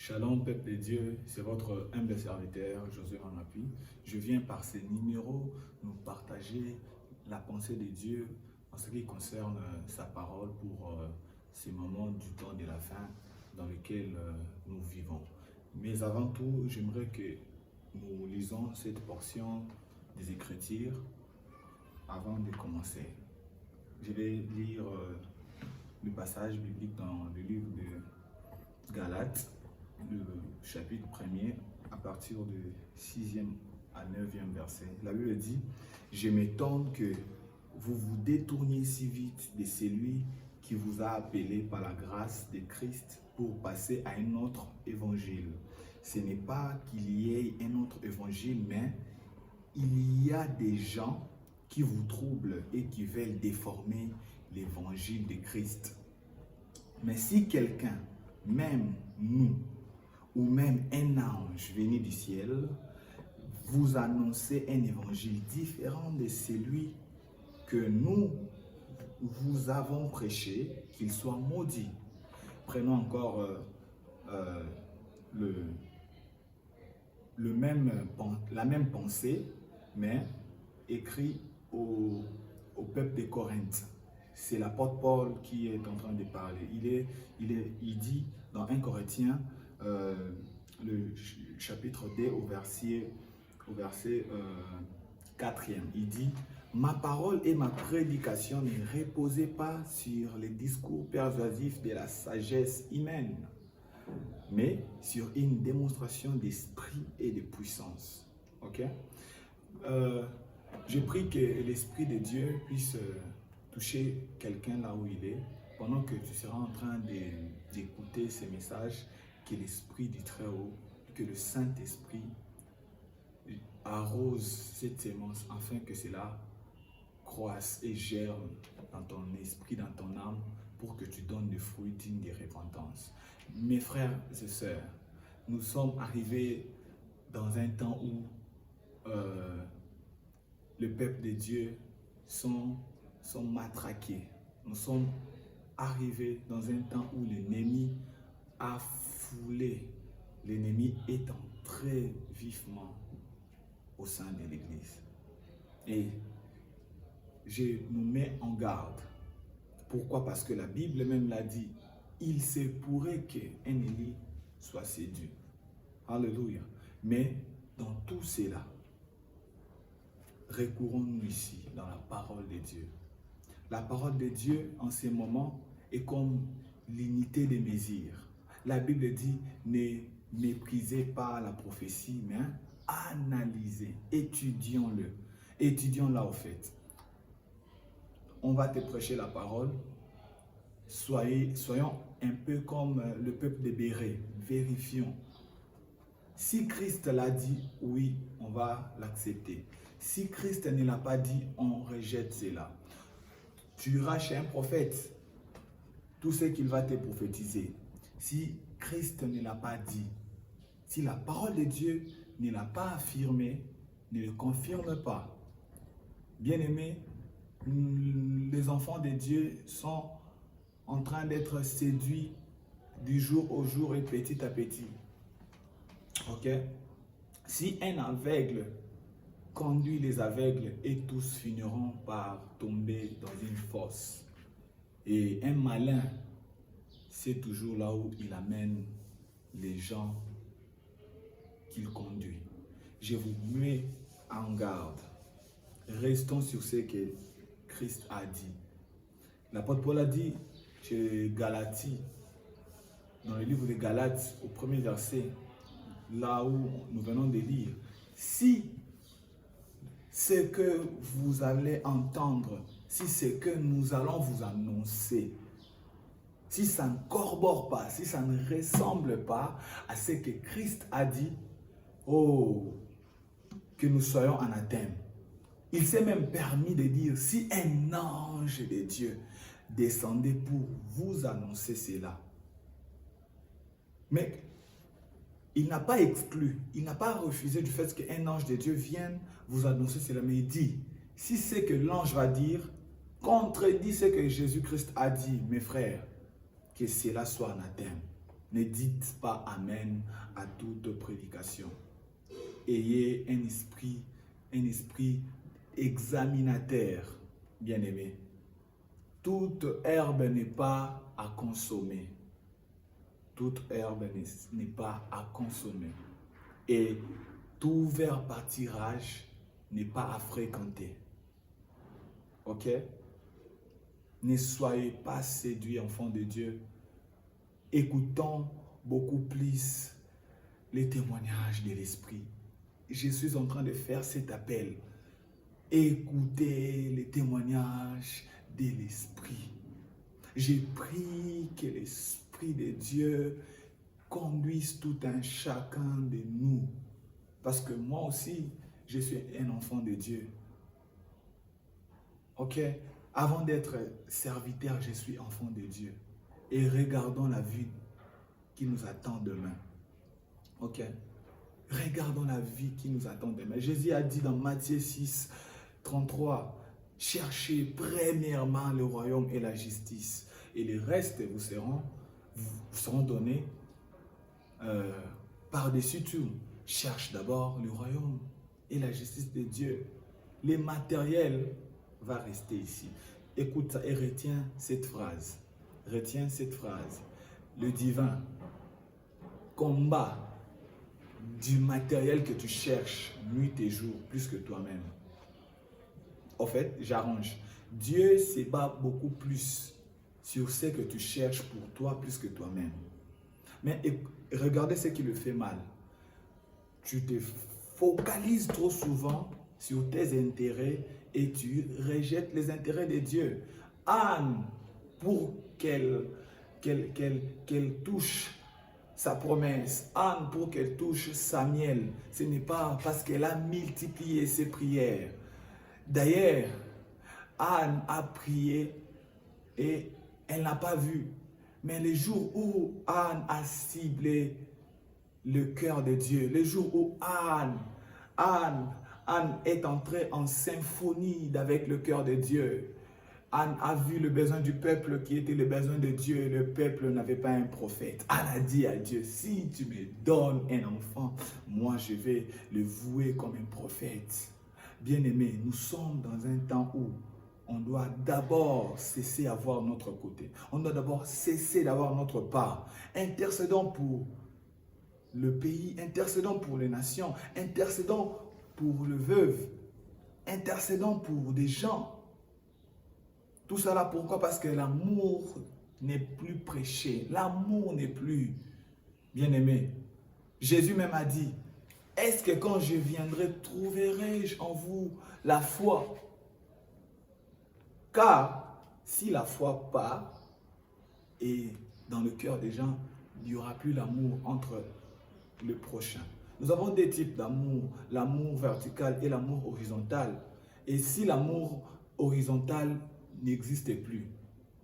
Shalom, peuple de Dieu, c'est votre humble serviteur, Josué Manapi. Je viens par ces numéros nous partager la pensée de Dieu en ce qui concerne sa parole pour ces moments du temps de la fin dans lequel nous vivons. Mais avant tout, j'aimerais que nous lisons cette portion des Écritures avant de commencer. Je vais lire le passage biblique dans le livre de Galates, le chapitre 1er, à partir du 6e à 9e verset. La Bible dit: je m'étonne que vous vous détourniez si vite de celui qui vous a appelé par la grâce de Christ pour passer à un autre évangile. Ce n'est pas qu'il y ait un autre évangile, mais il y a des gens qui vous troublent et qui veulent déformer l'évangile de Christ. Mais si quelqu'un, même nous, ou même un ange venu du ciel, vous annonçait un évangile différent de celui que nous vous avons prêché, qu'il soit maudit. Prenons encore la même pensée, mais écrit au peuple de Corinthe. C'est l'apôtre Paul qui est en train de parler. Il dit dans 1 Corinthiens, le chapitre 2 au verset 4e, il dit: ma parole et ma prédication ne reposaient pas sur les discours persuasifs de la sagesse humaine, mais sur une démonstration d'esprit et de puissance. Ok? Je prie que l'Esprit de Dieu puisse toucher quelqu'un là où il est, pendant que tu seras en train d'écouter ces messages, que l'Esprit du Très-Haut, que le Saint-Esprit arrose cette sémence afin que cela croisse et germe dans ton esprit, dans ton âme, pour que tu donnes des fruits dignes de repentance. Mes frères et sœurs, nous sommes arrivés dans un temps où le peuple de Dieu sont matraqués. Nous sommes arrivés dans un temps où l'ennemi a foulé. L'ennemi est entré vivement au sein de l'Église. Et je nous mets en garde. Pourquoi? Parce que la Bible même l'a dit. Il se pourrait qu'un Élie soit séduit. Alléluia. Mais dans tout cela, recourons-nous ici dans la parole de Dieu. La parole de Dieu en ces moments est comme l'unité des mesures. La Bible dit: ne méprisez pas la prophétie, mais analysez, étudions-le. Étudions-la au fait. On va te prêcher la parole. Soyons un peu comme le peuple de Béret. Vérifions. Si Christ l'a dit, oui, on va l'accepter. Si Christ ne l'a pas dit, on rejette cela. Tu iras chez un prophète, tout ce qu'il va te prophétiser. Si Christ ne l'a pas dit, si la parole de Dieu ne l'a pas affirmé, ne le confirme pas. Bien-aimés, les enfants de Dieu sont en train d'être séduits du jour au jour et petit à petit. Ok? Si un aveugle conduit les aveugles, et tous finiront par tomber dans une fosse. Et un malin, c'est toujours là où il amène les gens qu'il conduit. Je vous mets en garde. Restons sur ce que Christ a dit. L'apôtre Paul a dit chez Galatie, dans le livre de Galates, au premier verset, là où nous venons de lire: si ce que vous allez entendre, si ce que nous allons vous annoncer, si ça ne corrobore pas, si ça ne ressemble pas à ce que Christ a dit, oh, que nous soyons anathèmes. Il s'est même permis de dire: si un ange de Dieu descendait pour vous annoncer cela. Mais il n'a pas exclu, il n'a pas refusé du fait qu'un ange de Dieu vienne vous annoncer cela. Mais il dit: si c'est que l'ange va dire contredit ce que Jésus-Christ a dit, mes frères, que cela soit anathème. Ne dites pas Amen à toute prédication. Ayez un esprit examinateur, bien-aimé. Toute herbe n'est pas à consommer. Toute herbe n'est pas à consommer. Et tout vers par tirage n'est pas à fréquenter. Ok? Ne soyez pas séduits, enfants de Dieu. Écoutons beaucoup plus les témoignages de l'Esprit. Je suis en train de faire cet appel. Écoutez les témoignages de l'Esprit. J'ai pris que l'Esprit de Dieu conduise tout un chacun de nous. Parce que moi aussi, je suis un enfant de Dieu. Ok? Avant d'être serviteur, je suis enfant de Dieu. Et regardons la vie qui nous attend demain. Ok? Regardons la vie qui nous attend demain. Jésus a dit dans Matthieu 6, 33, « Cherchez premièrement le royaume et la justice, et les restes vous seront donnés par-dessus tout. Cherche d'abord le royaume et la justice de Dieu. Les matériels vont rester ici. » Écoute ça et retiens cette phrase. Retiens cette phrase. Le divin combat du matériel que tu cherches nuit et jour plus que toi-même. En fait, j'arrange. Dieu se bat beaucoup plus sur ce que tu cherches pour toi plus que toi-même. Mais regardez ce qui le fait mal. Tu te focalises trop souvent sur tes intérêts et tu rejettes les intérêts de Dieu. Anne, pour qu'elle touche sa promesse, Anne, pour qu'elle touche Samuel, ce n'est pas parce qu'elle a multiplié ses prières. D'ailleurs, Anne a prié et elle n'a pas vu. Mais le jour où Anne a ciblé le cœur de Dieu, le jour où Anne est entrée en symphonie avec le cœur de Dieu, Anne a vu le besoin du peuple qui était le besoin de Dieu et le peuple n'avait pas un prophète. Anne a dit à Dieu, si tu me donnes un enfant, moi je vais le vouer comme un prophète. Bien-aimés, nous sommes dans un temps où on doit d'abord cesser d'avoir notre côté. On doit d'abord cesser d'avoir notre part. Intercédons pour le pays, intercédons pour les nations, intercédons pour le veuve, intercédons pour des gens. Tout cela, pourquoi? Parce que l'amour n'est plus prêché. L'amour n'est plus bien-aimé. Jésus même a dit, est-ce que quand je viendrai, trouverai-je en vous la foi? Car si la foi part, et dans le cœur des gens, il n'y aura plus l'amour entre le prochain. Nous avons deux types d'amour, l'amour vertical et l'amour horizontal. Et si l'amour horizontal n'existe plus,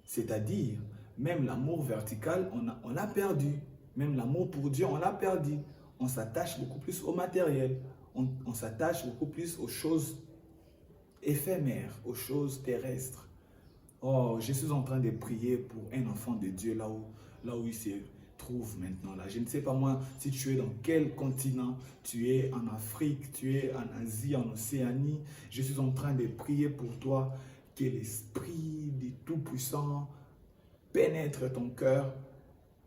c'est-à-dire même l'amour vertical, on l'a perdu. Même l'amour pour Dieu, on l'a perdu. On s'attache beaucoup plus au matériel. On s'attache beaucoup plus aux choses éphémères, aux choses terrestres. Oh, je suis en train de prier pour un enfant de Dieu là où il se trouve maintenant. Là. Je ne sais pas moi si tu es dans quel continent, tu es en Afrique, tu es en Asie, en Océanie. Je suis en train de prier pour toi que l'Esprit du Tout-Puissant pénètre ton cœur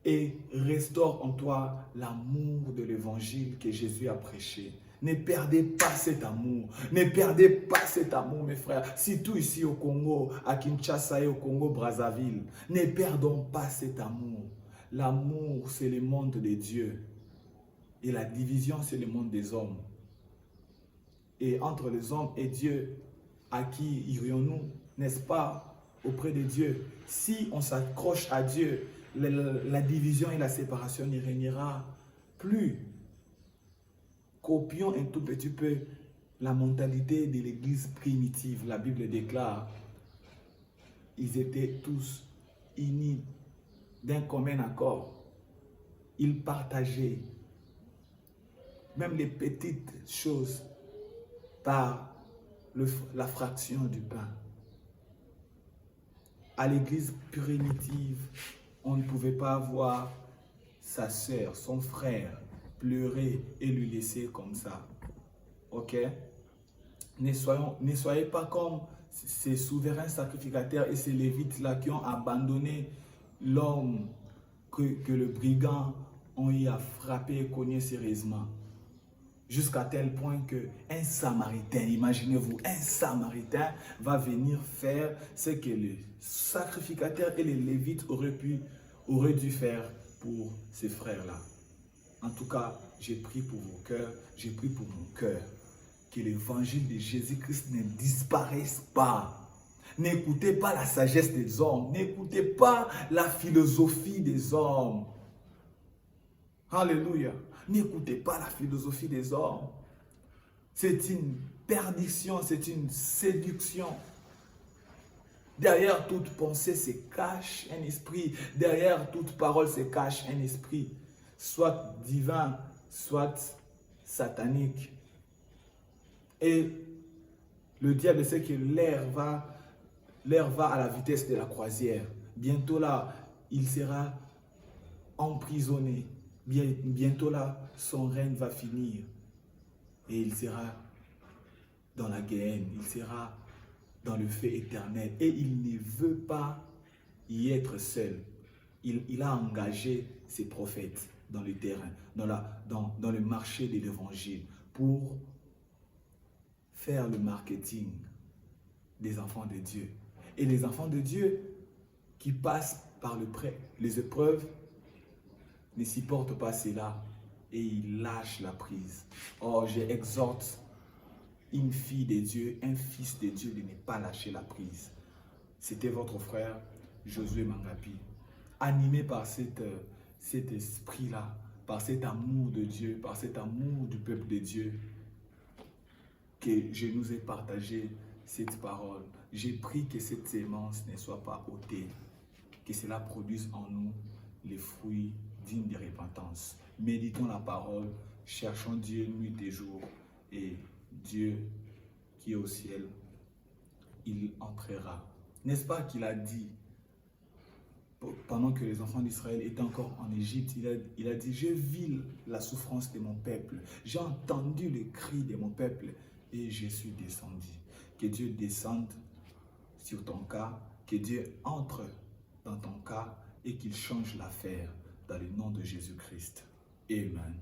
et restaure en toi l'amour de l'évangile que Jésus a prêché. Ne perdez pas cet amour. Ne perdez pas cet amour, mes frères. Surtout ici au Congo, à Kinshasa et au Congo-Brazzaville. Ne perdons pas cet amour. L'amour, c'est le monde de Dieu. Et la division, c'est le monde des hommes. Et entre les hommes et Dieu, à qui irions-nous, n'est-ce pas, auprès de Dieu? Si on s'accroche à Dieu, la division et la séparation n'y régnera plus. Copions un tout petit peu la mentalité de l'église primitive. La Bible déclare, ils étaient tous unis d'un commun accord. Ils partageaient même les petites choses par la fraction du pain. À l'église primitive, on ne pouvait pas avoir sa sœur, son frère, pleurer et lui laisser comme ça. Ok? Ne soyez pas comme ces souverains sacrificateurs et ces lévites-là qui ont abandonné l'homme que le brigand ont eu à frapper et cogner sérieusement. Jusqu'à tel point qu'un Samaritain, imaginez-vous, un Samaritain va venir faire ce que les sacrificateurs et les Lévites auraient dû faire pour ces frères-là. En tout cas, j'ai prié pour vos cœurs, j'ai prié pour mon cœur. Que l'évangile de Jésus-Christ ne disparaisse pas. N'écoutez pas la sagesse des hommes, n'écoutez pas la philosophie des hommes. Alléluia. N'écoutez pas la philosophie des hommes. C'est une perdition, c'est une séduction. Derrière toute pensée se cache un esprit. Derrière toute parole se cache un esprit. Soit divin, soit satanique. Et le diable sait que l'air va à la vitesse de la croisière. Bientôt là, il sera emprisonné. Bientôt là, son règne va finir. Et il sera dans la guerre, il sera dans le feu éternel. Et il ne veut pas y être seul. Il a engagé ses prophètes dans le terrain, dans le marché de l'évangile, pour faire le marketing des enfants de Dieu. Et les enfants de Dieu qui passent par les épreuves ne supportent pas cela et ils lâchent la prise. Or, j'exhorte une fille de Dieu, un fils de Dieu de ne pas lâcher la prise. C'était votre frère Josué Mangapi, animé par cet esprit-là, par cet amour de Dieu, par cet amour du peuple de Dieu, que je nous ai partagé cette parole. J'ai pris que cette sémence ne soit pas ôtée, que cela produise en nous les fruits dignes de repentance. Méditons la parole, cherchons Dieu nuit et jour, et Dieu qui est au ciel, il entrera. N'est-ce pas qu'il a dit, pendant que les enfants d'Israël étaient encore en Égypte, il a dit, je vis la souffrance de mon peuple, j'ai entendu le cri de mon peuple et je suis descendu. Que Dieu descende sur ton cas, que Dieu entre dans ton cas et qu'il change l'affaire dans le nom de Jésus-Christ. Amen.